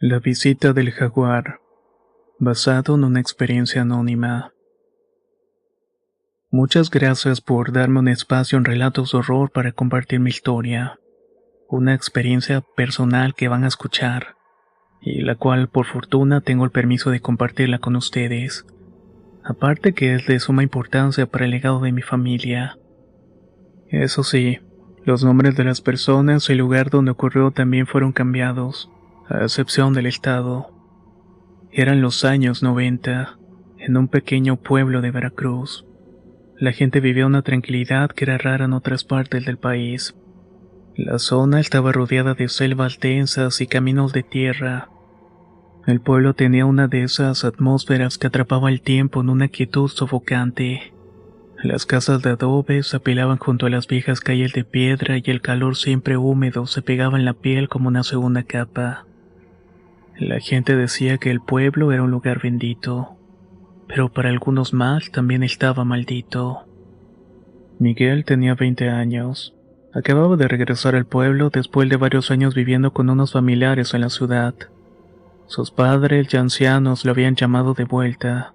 La visita del jaguar, basado en una experiencia anónima. Muchas gracias por darme un espacio en Relatos de Horror para compartir mi historia, una experiencia personal que van a escuchar, y la cual por fortuna tengo el permiso de compartirla con ustedes, aparte que es de suma importancia para el legado de mi familia. Eso sí, los nombres de las personas y el lugar donde ocurrió también fueron cambiados, a excepción del estado. Eran los años 90, en un pequeño pueblo de Veracruz. La gente vivía una tranquilidad que era rara en otras partes del país. La zona estaba rodeada de selvas densas y caminos de tierra. El pueblo tenía una de esas atmósferas que atrapaba el tiempo en una quietud sofocante. Las casas de adobe se apilaban junto a las viejas calles de piedra y el calor siempre húmedo se pegaba en la piel como una segunda capa. La gente decía que el pueblo era un lugar bendito, pero para algunos más también estaba maldito. Miguel tenía 20 años. Acababa de regresar al pueblo después de varios años viviendo con unos familiares en la ciudad. Sus padres ya ancianos lo habían llamado de vuelta.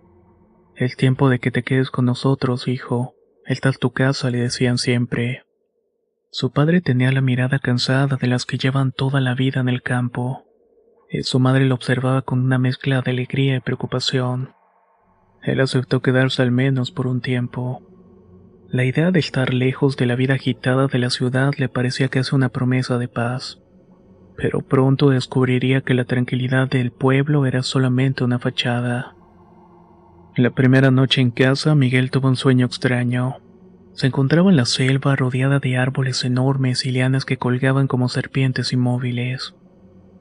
Es tiempo de que te quedes con nosotros, hijo. Esta es tu casa, le decían siempre. Su padre tenía la mirada cansada de las que llevan toda la vida en el campo. Su madre lo observaba con una mezcla de alegría y preocupación. Él aceptó quedarse al menos por un tiempo. La idea de estar lejos de la vida agitada de la ciudad le parecía casi una promesa de paz. Pero pronto descubriría que la tranquilidad del pueblo era solamente una fachada. La primera noche en casa, Miguel tuvo un sueño extraño. Se encontraba en la selva rodeada de árboles enormes y lianas que colgaban como serpientes inmóviles.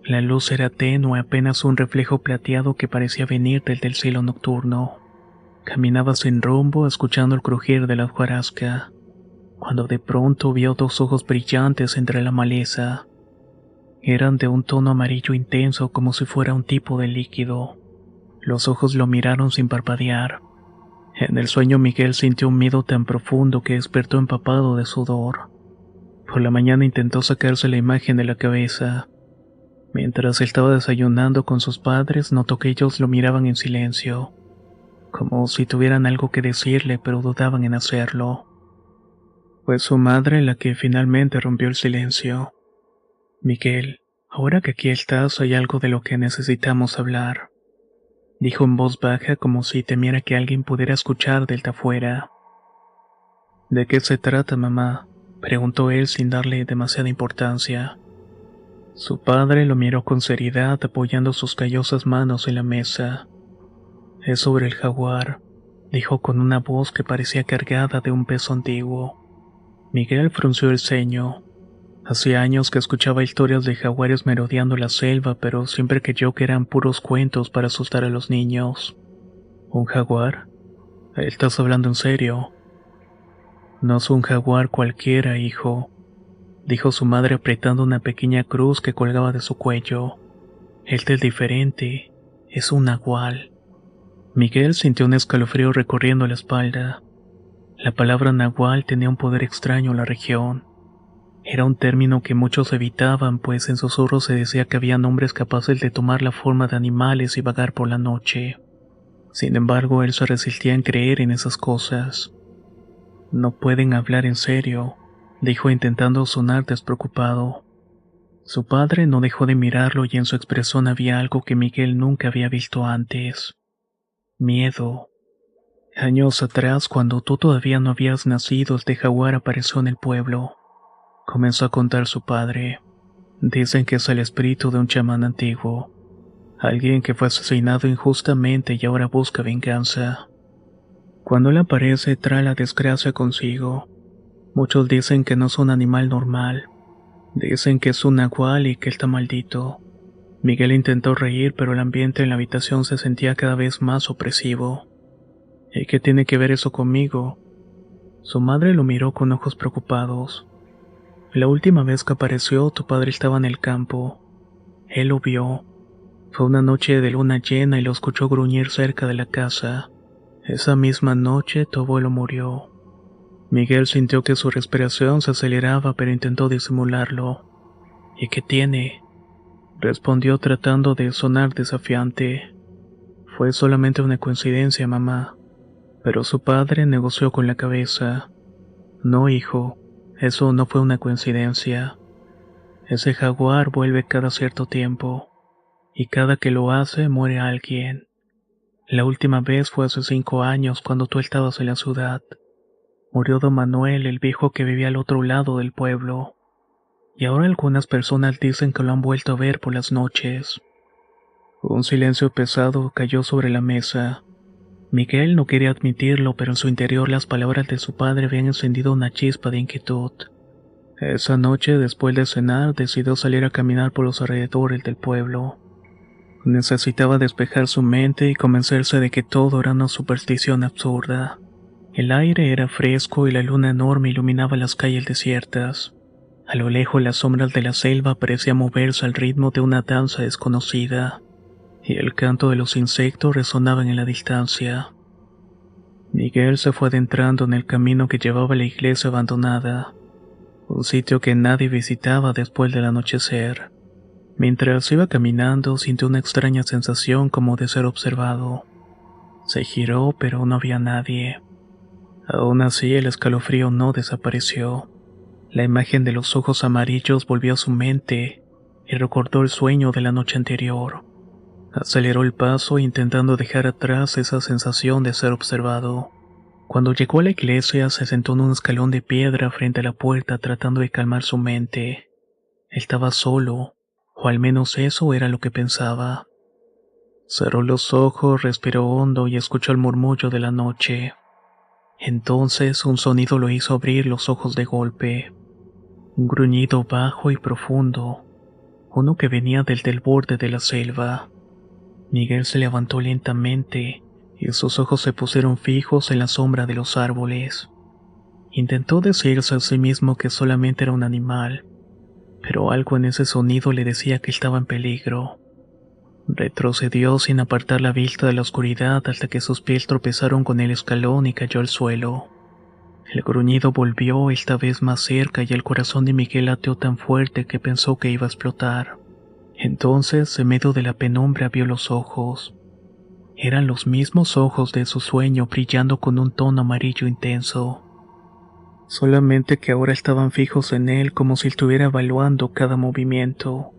La luz era tenue, apenas un reflejo plateado que parecía venir desde el cielo nocturno. Caminaba sin rumbo, escuchando el crujir de la hojarasca, cuando de pronto vio dos ojos brillantes entre la maleza. Eran de un tono amarillo intenso, como si fuera un tipo de líquido. Los ojos lo miraron sin parpadear. En el sueño Miguel sintió un miedo tan profundo que despertó empapado de sudor. Por la mañana intentó sacarse la imagen de la cabeza. Mientras estaba desayunando con sus padres, notó que ellos lo miraban en silencio, como si tuvieran algo que decirle, pero dudaban en hacerlo. Fue su madre la que finalmente rompió el silencio. Miguel, ahora que aquí estás, hay algo de lo que necesitamos hablar, dijo en voz baja como si temiera que alguien pudiera escuchar desde afuera. ¿De qué se trata, mamá?, preguntó él sin darle demasiada importancia. Su padre lo miró con seriedad, apoyando sus callosas manos en la mesa. Es sobre el jaguar, dijo con una voz que parecía cargada de un peso antiguo. Miguel frunció el ceño. Hacía años que escuchaba historias de jaguares merodeando la selva, pero siempre creyó que eran puros cuentos para asustar a los niños. ¿Un jaguar? ¿Estás hablando en serio? No es un jaguar cualquiera, hijo, dijo su madre apretando una pequeña cruz que colgaba de su cuello. Este es diferente, es un nahual. Miguel sintió un escalofrío recorriendo la espalda. La palabra nahual tenía un poder extraño en la región. Era un término que muchos evitaban, pues en susurros se decía que había hombres capaces de tomar la forma de animales y vagar por la noche. Sin embargo, él se resistía en creer en esas cosas. No pueden hablar en serio, dijo intentando sonar despreocupado. Su padre no dejó de mirarlo y en su expresión había algo que Miguel nunca había visto antes. Miedo. Años atrás, cuando tú todavía no habías nacido, este jaguar apareció en el pueblo, comenzó a contar su padre. Dicen que es el espíritu de un chamán antiguo, alguien que fue asesinado injustamente y ahora busca venganza. Cuando él aparece, trae la desgracia consigo. Muchos dicen que no es un animal normal. Dicen que es un nahual y que está maldito. Miguel intentó reír, pero el ambiente en la habitación se sentía cada vez más opresivo. ¿Y qué tiene que ver eso conmigo? Su madre lo miró con ojos preocupados. La última vez que apareció, tu padre estaba en el campo. Él lo vio. Fue una noche de luna llena y lo escuchó gruñir cerca de la casa. Esa misma noche tu abuelo murió. Miguel sintió que su respiración se aceleraba, pero intentó disimularlo. ¿Y qué tiene? respondió tratando de sonar desafiante. Fue solamente una coincidencia, mamá. Pero su padre negoció con la cabeza. No, hijo, eso no fue una coincidencia. Ese jaguar vuelve cada cierto tiempo, y cada que lo hace muere alguien. La última vez fue hace 5 años cuando tú estabas en la ciudad. Murió don Manuel, el viejo que vivía al otro lado del pueblo. Y ahora algunas personas dicen que lo han vuelto a ver por las noches. Un silencio pesado cayó sobre la mesa. Miguel no quería admitirlo, pero en su interior las palabras de su padre habían encendido una chispa de inquietud. Esa noche, después de cenar, decidió salir a caminar por los alrededores del pueblo. Necesitaba despejar su mente y convencerse de que todo era una superstición absurda. El aire era fresco y la luna enorme iluminaba las calles desiertas. A lo lejos las sombras de la selva parecían moverse al ritmo de una danza desconocida, y el canto de los insectos resonaban en la distancia. Miguel se fue adentrando en el camino que llevaba a la iglesia abandonada, un sitio que nadie visitaba después del anochecer. Mientras iba caminando, sintió una extraña sensación como de ser observado. Se giró, pero no había nadie. Aún así, el escalofrío no desapareció. La imagen de los ojos amarillos volvió a su mente y recordó el sueño de la noche anterior. Aceleró el paso intentando dejar atrás esa sensación de ser observado. Cuando llegó a la iglesia, se sentó en un escalón de piedra frente a la puerta tratando de calmar su mente. Estaba solo, o al menos eso era lo que pensaba. Cerró los ojos, respiró hondo y escuchó el murmullo de la noche. Entonces un sonido lo hizo abrir los ojos de golpe. Un gruñido bajo y profundo, uno que venía desde el borde de la selva. Miguel se levantó lentamente y sus ojos se pusieron fijos en la sombra de los árboles. Intentó decirse a sí mismo que solamente era un animal, pero algo en ese sonido le decía que estaba en peligro. Retrocedió sin apartar la vista de la oscuridad hasta que sus pies tropezaron con el escalón y cayó al suelo. El gruñido volvió, esta vez más cerca, y el corazón de Miguel lateó tan fuerte que pensó que iba a explotar. Entonces, en medio de la penumbra, vio los ojos. Eran los mismos ojos de su sueño, brillando con un tono amarillo intenso. Solamente que ahora estaban fijos en él como si estuviera evaluando cada movimiento.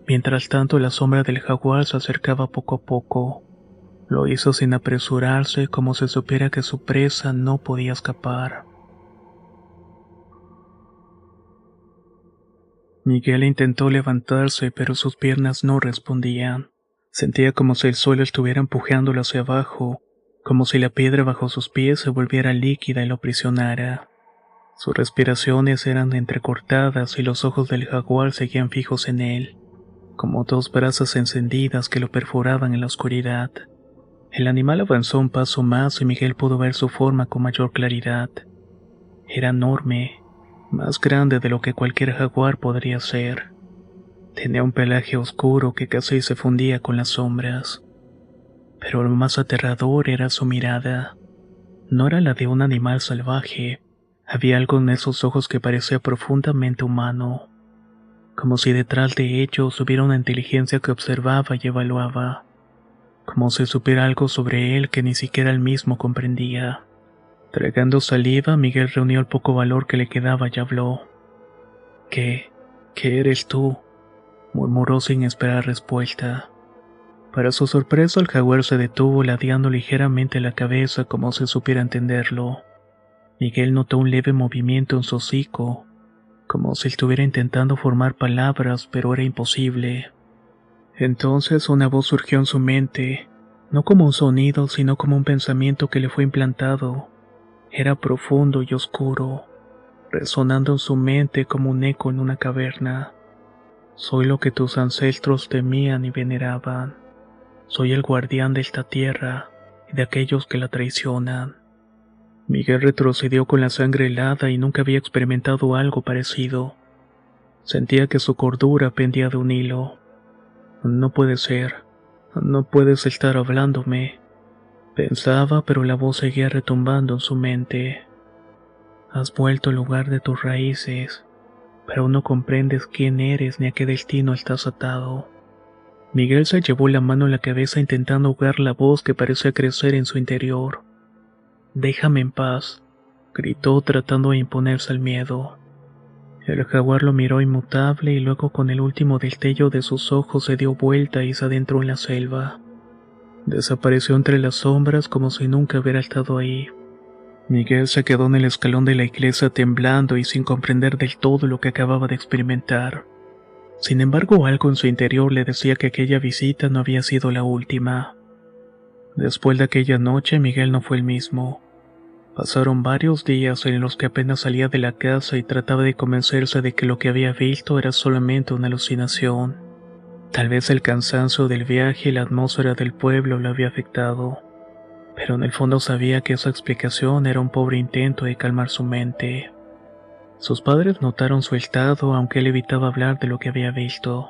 Mientras tanto, la sombra del jaguar se acercaba poco a poco. Lo hizo sin apresurarse, como si supiera que su presa no podía escapar. Miguel intentó levantarse, pero sus piernas no respondían. Sentía como si el suelo estuviera empujándolo hacia abajo, como si la piedra bajo sus pies se volviera líquida y lo aprisionara. Sus respiraciones eran entrecortadas y los ojos del jaguar seguían fijos en él, como dos brasas encendidas que lo perforaban en la oscuridad. El animal avanzó un paso más y Miguel pudo ver su forma con mayor claridad. Era enorme, más grande de lo que cualquier jaguar podría ser. Tenía un pelaje oscuro que casi se fundía con las sombras. Pero lo más aterrador era su mirada. No era la de un animal salvaje. Había algo en esos ojos que parecía profundamente humano, como si detrás de ellos hubiera una inteligencia que observaba y evaluaba, como si supiera algo sobre él que ni siquiera él mismo comprendía. Tragando saliva, Miguel reunió el poco valor que le quedaba y habló. ¿Qué eres tú?, murmuró sin esperar respuesta. Para su sorpresa, el jaguar se detuvo ladeando ligeramente la cabeza como si supiera entenderlo. Miguel notó un leve movimiento en su hocico, como si estuviera intentando formar palabras, pero era imposible. Entonces una voz surgió en su mente, no como un sonido, sino como un pensamiento que le fue implantado. Era profundo y oscuro, resonando en su mente como un eco en una caverna. Soy lo que tus ancestros temían y veneraban. Soy el guardián de esta tierra y de aquellos que la traicionan. Miguel retrocedió con la sangre helada y nunca había experimentado algo parecido. Sentía que su cordura pendía de un hilo. No puede ser, no puedes estar hablándome, pensaba, pero la voz seguía retumbando en su mente. Has vuelto al lugar de tus raíces, pero aún no comprendes quién eres ni a qué destino estás atado. Miguel se llevó la mano a la cabeza intentando ahogar la voz que parecía crecer en su interior. «Déjame en paz», gritó tratando de imponerse al miedo. El jaguar lo miró inmutable y luego con el último destello de sus ojos se dio vuelta y se adentró en la selva. Desapareció entre las sombras como si nunca hubiera estado ahí. Miguel se quedó en el escalón de la iglesia temblando y sin comprender del todo lo que acababa de experimentar. Sin embargo, algo en su interior le decía que aquella visita no había sido la última. Después de aquella noche, Miguel no fue el mismo. Pasaron varios días en los que apenas salía de la casa y trataba de convencerse de que lo que había visto era solamente una alucinación. Tal vez el cansancio del viaje y la atmósfera del pueblo lo había afectado, pero en el fondo sabía que esa explicación era un pobre intento de calmar su mente. Sus padres notaron su estado, aunque él evitaba hablar de lo que había visto.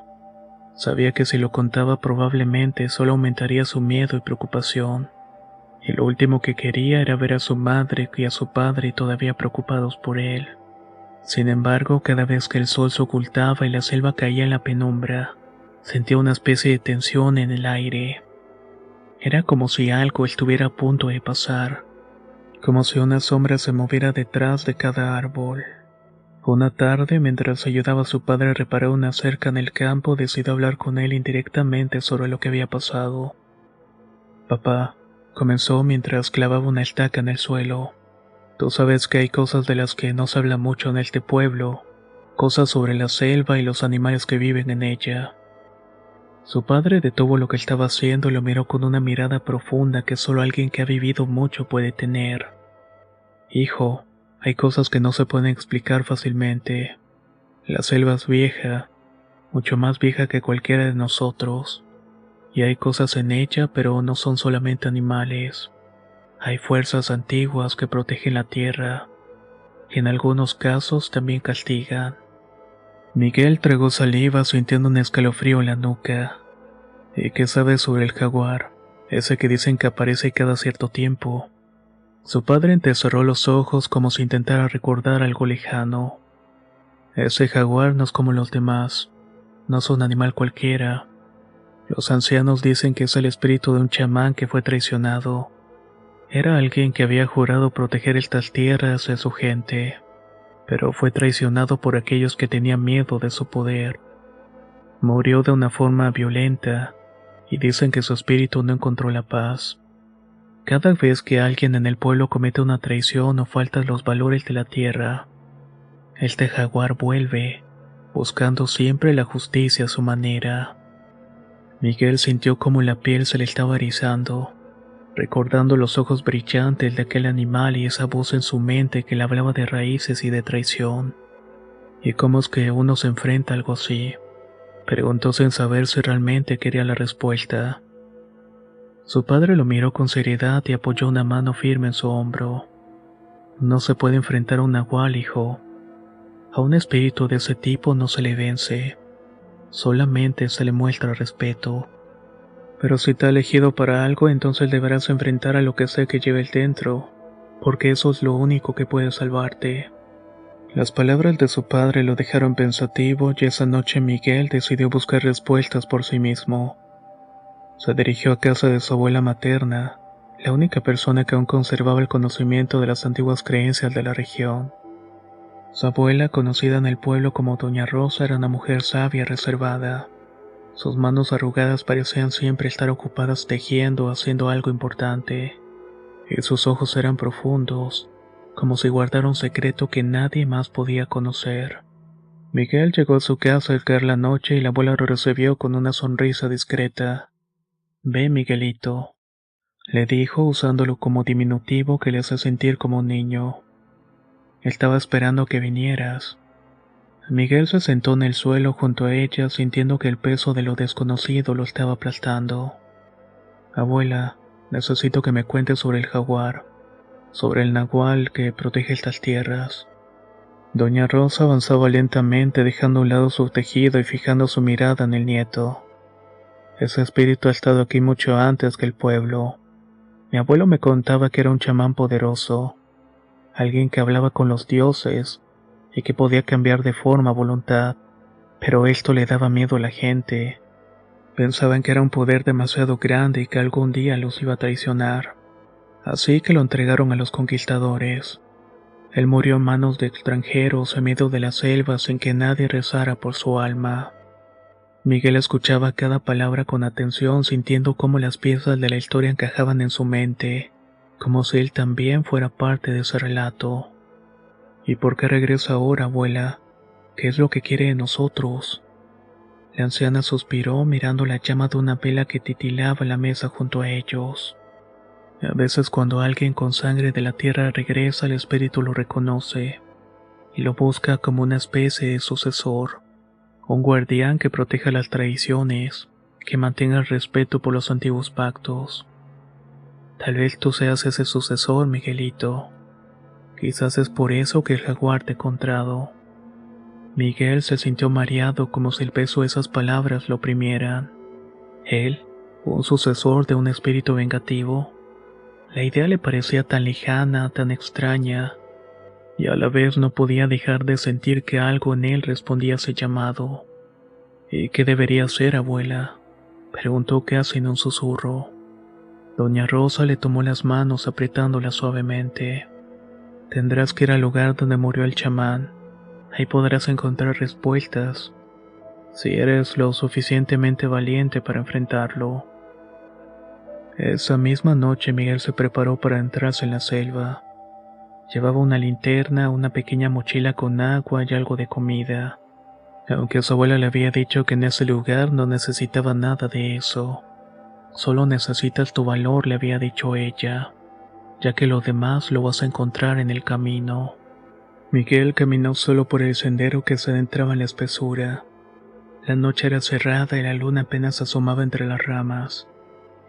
Sabía que si lo contaba probablemente solo aumentaría su miedo y preocupación. Y lo último que quería era ver a su madre y a su padre todavía preocupados por él. Sin embargo, cada vez que el sol se ocultaba y la selva caía en la penumbra, sentía una especie de tensión en el aire. Era como si algo estuviera a punto de pasar, como si una sombra se moviera detrás de cada árbol. Una tarde, mientras ayudaba a su padre a reparar una cerca en el campo, decidió hablar con él indirectamente sobre lo que había pasado. «Papá», comenzó mientras clavaba una estaca en el suelo, «tú sabes que hay cosas de las que no se habla mucho en este pueblo, cosas sobre la selva y los animales que viven en ella». Su padre detuvo lo que estaba haciendo y lo miró con una mirada profunda que solo alguien que ha vivido mucho puede tener. «Hijo, hay cosas que no se pueden explicar fácilmente. La selva es vieja, mucho más vieja que cualquiera de nosotros. Y hay cosas en ella, pero no son solamente animales. Hay fuerzas antiguas que protegen la tierra, y en algunos casos también castigan». Miguel tragó saliva sintiendo un escalofrío en la nuca. «¿Y qué sabes sobre el jaguar? Ese que dicen que aparece cada cierto tiempo». Su padre entrecerró los ojos como si intentara recordar algo lejano. «Ese jaguar no es como los demás, no es un animal cualquiera. Los ancianos dicen que es el espíritu de un chamán que fue traicionado. Era alguien que había jurado proteger estas tierras y a su gente, pero fue traicionado por aquellos que tenían miedo de su poder. Murió de una forma violenta, y dicen que su espíritu no encontró la paz. Cada vez que alguien en el pueblo comete una traición o falta los valores de la tierra, este jaguar vuelve, buscando siempre la justicia a su manera». Miguel sintió como la piel se le estaba erizando, recordando los ojos brillantes de aquel animal y esa voz en su mente que le hablaba de raíces y de traición. ¿Y cómo es que uno se enfrenta a algo así? Preguntó sin saber si realmente quería la respuesta. Su padre lo miró con seriedad y apoyó una mano firme en su hombro. «No se puede enfrentar a un nahual, hijo. A un espíritu de ese tipo no se le vence. Solamente se le muestra respeto. Pero si te ha elegido para algo, entonces deberás enfrentar a lo que sea que lleves dentro, porque eso es lo único que puede salvarte». Las palabras de su padre lo dejaron pensativo y esa noche Miguel decidió buscar respuestas por sí mismo. Se dirigió a casa de su abuela materna, la única persona que aún conservaba el conocimiento de las antiguas creencias de la región. Su abuela, conocida en el pueblo como Doña Rosa, era una mujer sabia y reservada. Sus manos arrugadas parecían siempre estar ocupadas tejiendo o haciendo algo importante, y sus ojos eran profundos, como si guardara un secreto que nadie más podía conocer. Miguel llegó a su casa al caer la noche y la abuela lo recibió con una sonrisa discreta. «Ve, Miguelito», le dijo usándolo como diminutivo que le hace sentir como un niño. «Estaba esperando que vinieras». Miguel se sentó en el suelo junto a ella, sintiendo que el peso de lo desconocido lo estaba aplastando. «Abuela, necesito que me cuentes sobre el jaguar, sobre el nahual que protege estas tierras». Doña Rosa avanzaba lentamente, dejando a un lado su tejido y fijando su mirada en el nieto. «Ese espíritu ha estado aquí mucho antes que el pueblo. Mi abuelo me contaba que era un chamán poderoso, alguien que hablaba con los dioses, y que podía cambiar de forma a voluntad, pero esto le daba miedo a la gente. Pensaban que era un poder demasiado grande y que algún día los iba a traicionar, así que lo entregaron a los conquistadores. Él murió en manos de extranjeros en medio de la selva sin que nadie rezara por su alma. Miguel escuchaba cada palabra con atención, sintiendo cómo las piezas de la historia encajaban en su mente, como si él también fuera parte de ese relato. ¿Y por qué regresa ahora, abuela? ¿Qué es lo que quiere de nosotros? La anciana suspiró mirando la llama de una vela que titilaba en la mesa junto a ellos. A veces cuando alguien con sangre de la tierra regresa, el espíritu lo reconoce y lo busca como una especie de sucesor, un guardián que proteja las tradiciones, que mantenga el respeto por los antiguos pactos. Tal vez tú seas ese sucesor, Miguelito. Quizás es por eso que el jaguar te ha encontrado. Miguel se sintió mareado como si el peso de esas palabras lo oprimieran. Él, un sucesor de un espíritu vengativo. La idea le parecía tan lejana, tan extraña, y a la vez no podía dejar de sentir que algo en él respondía a ese llamado. ¿Y qué debería hacer, abuela?, preguntó casi en un susurro. Doña Rosa le tomó las manos apretándolas suavemente. Tendrás que ir al lugar donde murió el chamán. Ahí podrás encontrar respuestas, si eres lo suficientemente valiente para enfrentarlo. Esa misma noche Miguel se preparó para entrarse en la selva. Llevaba una linterna, una pequeña mochila con agua y algo de comida, aunque su abuela le había dicho que en ese lugar no necesitaba nada de eso. Solo necesitas tu valor, le había dicho ella, ya que lo demás lo vas a encontrar en el camino. Miguel caminó solo por el sendero que se adentraba en la espesura. La noche era cerrada y la luna apenas asomaba entre las ramas.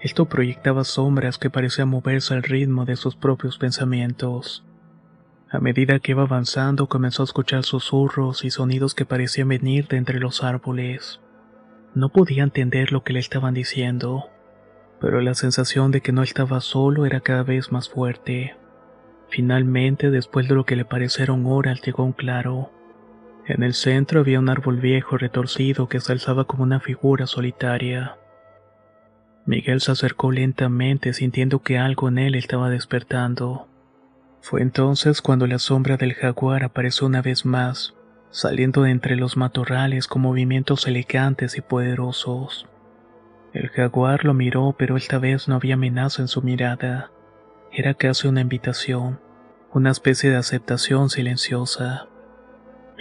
Esto proyectaba sombras que parecían moverse al ritmo de sus propios pensamientos. A medida que iba avanzando, comenzó a escuchar susurros y sonidos que parecían venir de entre los árboles. No podía entender lo que le estaban diciendo, pero la sensación de que no estaba solo era cada vez más fuerte. Finalmente, después de lo que le parecieron horas, llegó un claro. En el centro había un árbol viejo retorcido que se alzaba como una figura solitaria. Miguel se acercó lentamente, sintiendo que algo en él estaba despertando. Fue entonces cuando la sombra del jaguar apareció una vez más, saliendo de entre los matorrales con movimientos elegantes y poderosos. El jaguar lo miró, pero esta vez no había amenaza en su mirada. Era casi una invitación, una especie de aceptación silenciosa.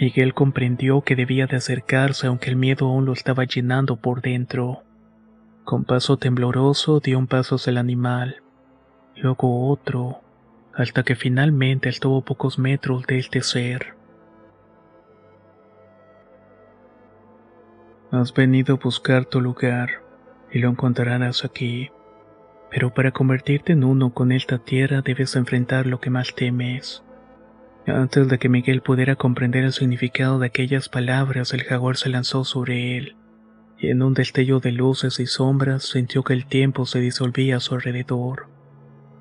Miguel comprendió que debía de acercarse aunque el miedo aún lo estaba llenando por dentro. Con paso tembloroso dio un paso hacia el animal, luego otro, hasta que finalmente estuvo a pocos metros de este ser. Has venido a buscar tu lugar, y lo encontrarás aquí. Pero para convertirte en uno con esta tierra debes enfrentar lo que más temes. Antes de que Miguel pudiera comprender el significado de aquellas palabras, el jaguar se lanzó sobre él, y en un destello de luces y sombras sintió que el tiempo se disolvía a su alrededor.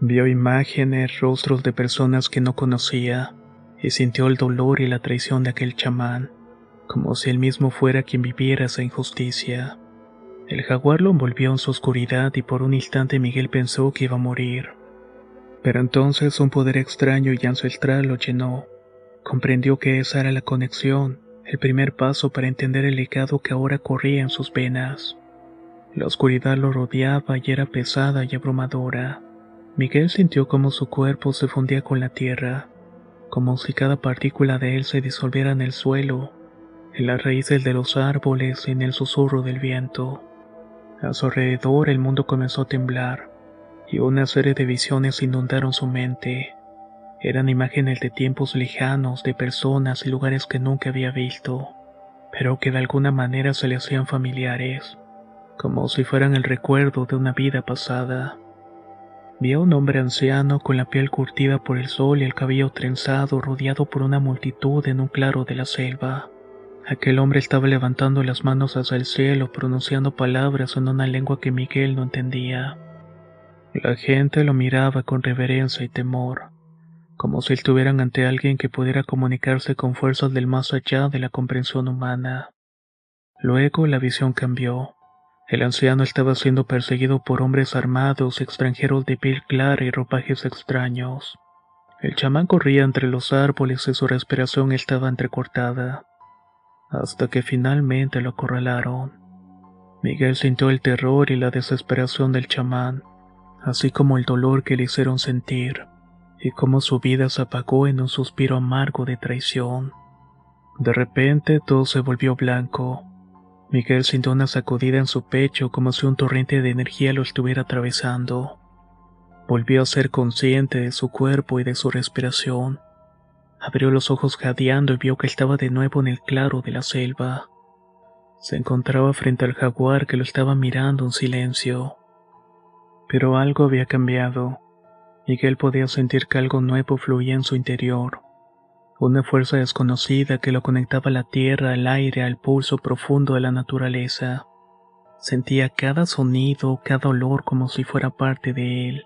Vio imágenes, rostros de personas que no conocía, y sintió el dolor y la traición de aquel chamán, como si él mismo fuera quien viviera esa injusticia. El jaguar lo envolvió en su oscuridad y por un instante Miguel pensó que iba a morir. Pero entonces un poder extraño y ancestral lo llenó. Comprendió que esa era la conexión, el primer paso para entender el legado que ahora corría en sus venas. La oscuridad lo rodeaba y era pesada y abrumadora. Miguel sintió como su cuerpo se fundía con la tierra, como si cada partícula de él se disolviera en el suelo, en las raíces de los árboles y en el susurro del viento. A su alrededor el mundo comenzó a temblar, y una serie de visiones inundaron su mente. Eran imágenes de tiempos lejanos, de personas y lugares que nunca había visto, pero que de alguna manera se le hacían familiares, como si fueran el recuerdo de una vida pasada. Vio a un hombre anciano con la piel curtida por el sol y el cabello trenzado, rodeado por una multitud en un claro de la selva. Aquel hombre estaba levantando las manos hacia el cielo, pronunciando palabras en una lengua que Miguel no entendía. La gente lo miraba con reverencia y temor. como si estuvieran ante alguien que pudiera comunicarse con fuerzas del más allá de la comprensión humana. Luego la visión cambió. El anciano estaba siendo perseguido por hombres armados, extranjeros de piel clara y ropajes extraños. El chamán corría entre los árboles y su respiración estaba entrecortada, hasta que finalmente lo acorralaron. Miguel sintió el terror y la desesperación del chamán, así como el dolor que le hicieron sentir, y cómo su vida se apagó en un suspiro amargo de traición. De repente todo se volvió blanco. Miguel sintió una sacudida en su pecho como si un torrente de energía lo estuviera atravesando. Volvió a ser consciente de su cuerpo y de su respiración. Abrió los ojos jadeando y vio que estaba de nuevo en el claro de la selva. Se encontraba frente al jaguar que lo estaba mirando en silencio. Pero algo había cambiado. Miguel podía sentir que algo nuevo fluía en su interior. Una fuerza desconocida que lo conectaba a la tierra, al aire, al pulso profundo de la naturaleza. Sentía cada sonido, cada olor como si fuera parte de él.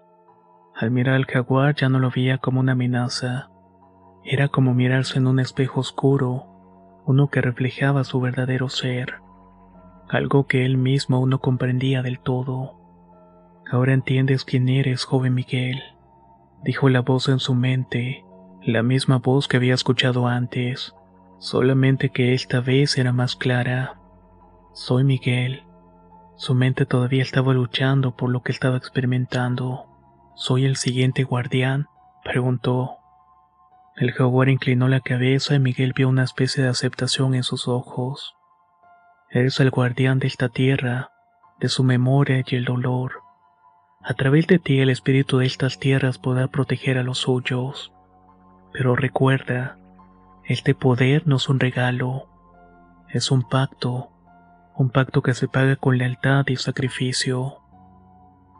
Al mirar al jaguar ya no lo veía como una amenaza. Era como mirarse en un espejo oscuro, uno que reflejaba su verdadero ser. Algo que él mismo aún no comprendía del todo. Ahora entiendes quién eres, joven Miguel, dijo la voz en su mente, la misma voz que había escuchado antes, solamente que esta vez era más clara. Soy Miguel. Su mente todavía estaba luchando por lo que estaba experimentando. ¿Soy el siguiente guardián?, preguntó. El jaguar inclinó la cabeza y Miguel vio una especie de aceptación en sus ojos. Eres el guardián de esta tierra, de su memoria y el dolor. A través de ti el espíritu de estas tierras podrá proteger a los suyos. Pero recuerda, este poder no es un regalo, es un pacto que se paga con lealtad y sacrificio.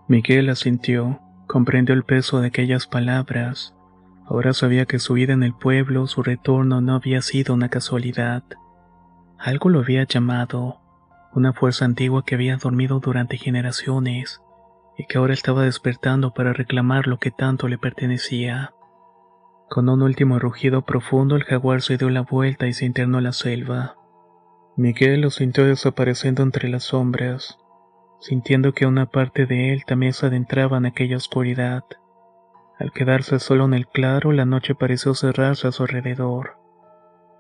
Miguel asintió, comprendió el peso de aquellas palabras. Ahora sabía que su vida en el pueblo, su retorno no había sido una casualidad. Algo lo había llamado, una fuerza antigua que había dormido durante generaciones y que ahora estaba despertando para reclamar lo que tanto le pertenecía. Con un último rugido profundo, el jaguar se dio la vuelta y se internó en la selva. Miguel lo sintió desapareciendo entre las sombras, sintiendo que una parte de él también se adentraba en aquella oscuridad. Al quedarse solo en el claro, la noche pareció cerrarse a su alrededor.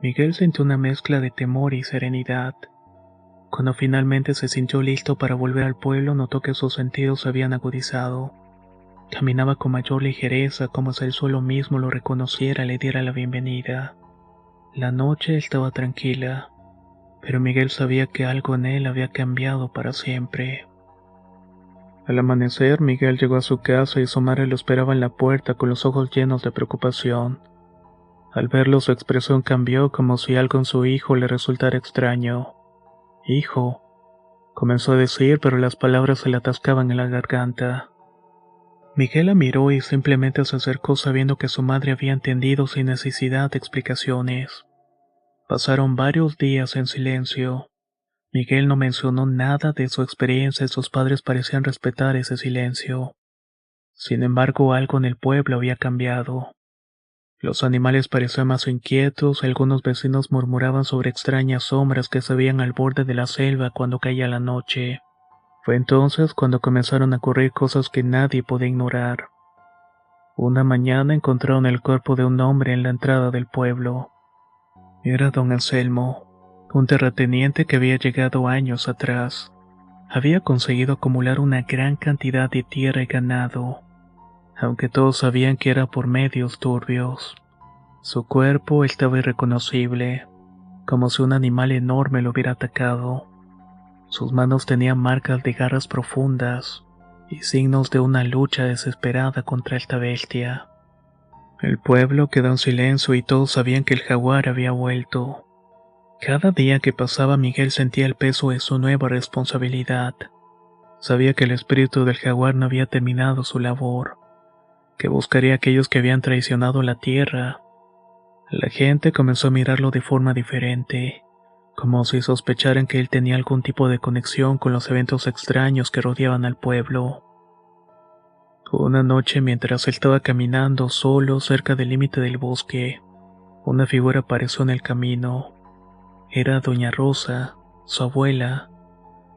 Miguel sintió una mezcla de temor y serenidad. Cuando finalmente se sintió listo para volver al pueblo, notó que sus sentidos se habían agudizado. Caminaba con mayor ligereza, como si el suelo mismo lo reconociera y le diera la bienvenida. La noche estaba tranquila, pero Miguel sabía que algo en él había cambiado para siempre. Al amanecer, Miguel llegó a su casa y su madre lo esperaba en la puerta con los ojos llenos de preocupación. Al verlo, su expresión cambió como si algo en su hijo le resultara extraño. «Hijo», comenzó a decir, pero las palabras se le atascaban en la garganta. Miguel la miró y simplemente se acercó sabiendo que su madre había entendido sin necesidad de explicaciones. Pasaron varios días en silencio. Miguel no mencionó nada de su experiencia y sus padres parecían respetar ese silencio. Sin embargo, algo en el pueblo había cambiado. Los animales parecían más inquietos, algunos vecinos murmuraban sobre extrañas sombras que se veían al borde de la selva cuando caía la noche. Fue entonces cuando comenzaron a ocurrir cosas que nadie podía ignorar. Una mañana encontraron el cuerpo de un hombre en la entrada del pueblo. Era don Anselmo, un terrateniente que había llegado años atrás. Había conseguido acumular una gran cantidad de tierra y ganado, aunque todos sabían que era por medios turbios. Su cuerpo estaba irreconocible, como si un animal enorme lo hubiera atacado. Sus manos tenían marcas de garras profundas y signos de una lucha desesperada contra esta bestia. El pueblo quedó en silencio y todos sabían que el jaguar había vuelto. Cada día que pasaba, Miguel sentía el peso de su nueva responsabilidad. Sabía que el espíritu del jaguar no había terminado su labor, que buscaría a aquellos que habían traicionado la tierra. La gente comenzó a mirarlo de forma diferente, como si sospecharan que él tenía algún tipo de conexión con los eventos extraños que rodeaban al pueblo. Una noche, mientras él estaba caminando solo cerca del límite del bosque, una figura apareció en el camino. Era Doña Rosa, su abuela,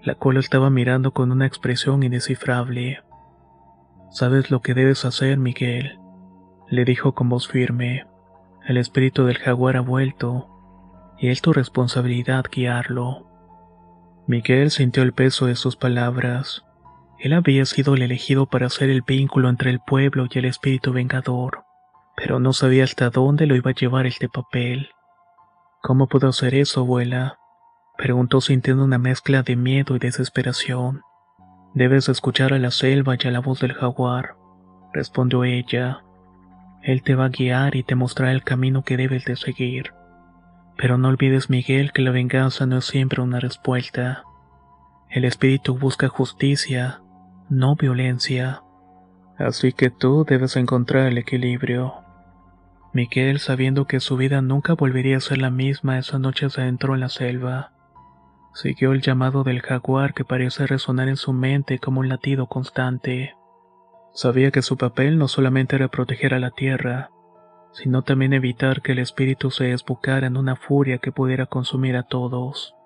la cual lo estaba mirando con una expresión indescifrable. «¿Sabes lo que debes hacer, Miguel?», le dijo con voz firme. «El espíritu del jaguar ha vuelto, y es tu responsabilidad guiarlo». Miguel sintió el peso de sus palabras. Él había sido el elegido para ser el vínculo entre el pueblo y el espíritu vengador, pero no sabía hasta dónde lo iba a llevar este papel. «¿Cómo puedo hacer eso, abuela?», preguntó sintiendo una mezcla de miedo y desesperación. «Debes escuchar a la selva y a la voz del jaguar», respondió ella. «Él te va a guiar y te mostrará el camino que debes de seguir. Pero no olvides, Miguel, que la venganza no es siempre una respuesta. El espíritu busca justicia, no violencia. Así que tú debes encontrar el equilibrio». Miguel, sabiendo que su vida nunca volvería a ser la misma, esa noche se adentró en la selva. Siguió el llamado del jaguar que parecía resonar en su mente como un latido constante. Sabía que su papel no solamente era proteger a la tierra, sino también evitar que el espíritu se desbocara en una furia que pudiera consumir a todos.